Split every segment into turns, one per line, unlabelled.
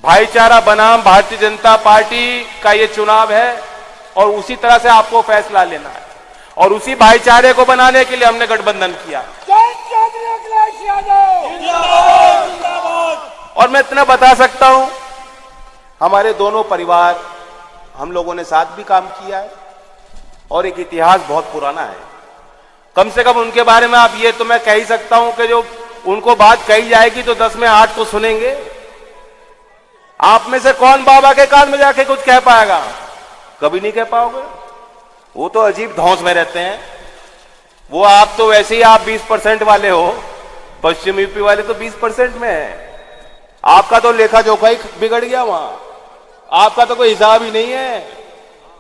भाईचारा बनाम भारतीय जनता पार्टी का ये चुनाव है और उसी तरह से आपको फैसला लेना है और उसी भाईचारे को बनाने के लिए हमने गठबंधन किया। और मैं इतना बता सकता हूं, हमारे दोनों परिवार, हम लोगों ने साथ भी काम किया है और एक इतिहास बहुत पुराना है। कम से कम उनके बारे में आप ये तो मैं कह ही सकता हूं कि जो उनको बात कही जाएगी तो 10 में 8 तो सुनेंगे। आप में से कौन बाबा के कान में जाके कुछ कह पाएगा? कभी नहीं कह पाओगे। वो तो अजीब धौंस में रहते हैं। वो आप तो वैसे ही आप 20% वाले हो, पश्चिम यूपी वाले तो 20% में है। आपका तो लेखा जोखा ही बिगड़ गया वहां। आपका तो कोई हिसाब ही नहीं है।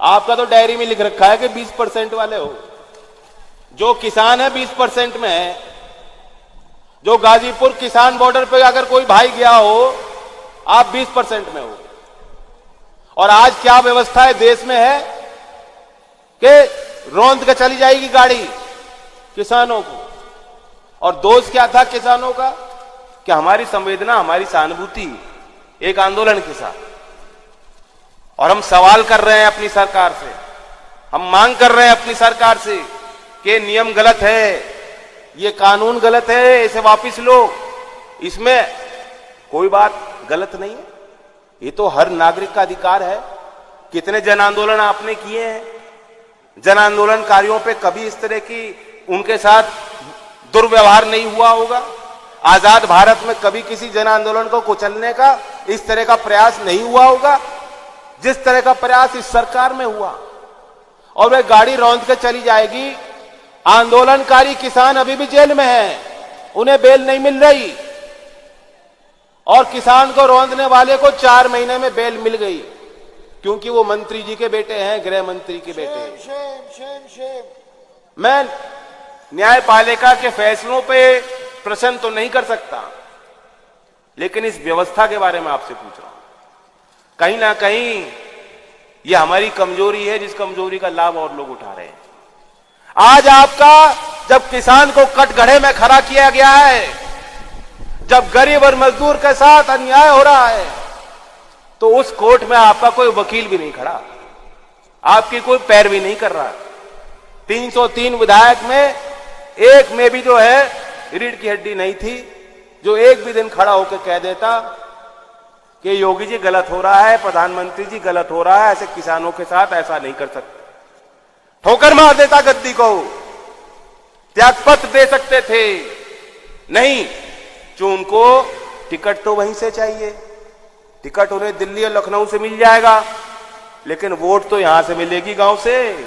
आपका तो डायरी में लिख रखा है कि 20% वाले हो। जो किसान है 20% में है। जो गाजीपुर किसान बॉर्डर पे अगर कोई भाई गया हो, आप 20% में हो। और आज क्या व्यवस्था है देश में है कि रौंद के चली जाएगी गाड़ी किसानों को। और दोष क्या था किसानों का? कि हमारी संवेदना, हमारी सहानुभूति एक आंदोलन के साथ। और हम सवाल कर रहे हैं अपनी सरकार से, हम मांग कर रहे हैं अपनी सरकार से कि नियम गलत है, ये कानून गलत है, इसे वापस लो। इसमें कोई बात गलत नहीं है। ये तो हर नागरिक का अधिकार है। कितने जन आंदोलन आपने किए हैं? जन आंदोलनकारियों पे कभी इस तरह की उनके साथ दुर्व्यवहार नहीं हुआ होगा। आजाद भारत में कभी किसी जन आंदोलन को कुचलने का इस तरह का प्रयास नहीं हुआ होगा जिस तरह का प्रयास इस सरकार में हुआ। और वह गाड़ी रौंद के चली जाएगी। आंदोलनकारी किसान अभी भी जेल में हैं, उन्हें बेल नहीं मिल रही। और किसान को रौंदने वाले को 4 महीने में बेल मिल गई, क्योंकि वो मंत्री जी के बेटे हैं, गृह मंत्री के बेटे हैं। मैं न्यायपालिका के फैसलों पे प्रश्न तो नहीं कर सकता, लेकिन इस व्यवस्था के बारे में आपसे पूछ रहा हूं। कहीं ना कहीं यह हमारी कमजोरी है, जिस कमजोरी का लाभ और लोग उठा रहे हैं। आज आपका जब किसान को कटघरे में खड़ा किया गया है, जब गरीब और मजदूर के साथ अन्याय हो रहा है, तो उस कोर्ट में आपका कोई वकील भी नहीं खड़ा, आपकी कोई पैरवी नहीं कर रहा। 303 विधायक में एक में भी जो है रीढ़ की हड्डी नहीं थी जो एक भी दिन खड़ा होकर कह देता कि योगी जी गलत हो रहा है, प्रधानमंत्री जी गलत हो रहा है, ऐसे किसानों के साथ ऐसा नहीं कर सकते। ठोकर मार देता गद्दी को, त्यागपत्र दे सकते थे। नहीं, जो उनको टिकट तो वहीं से चाहिए। टिकट उन्हें दिल्ली और लखनऊ से मिल जाएगा, लेकिन वोट तो यहां से मिलेगी, गांव से।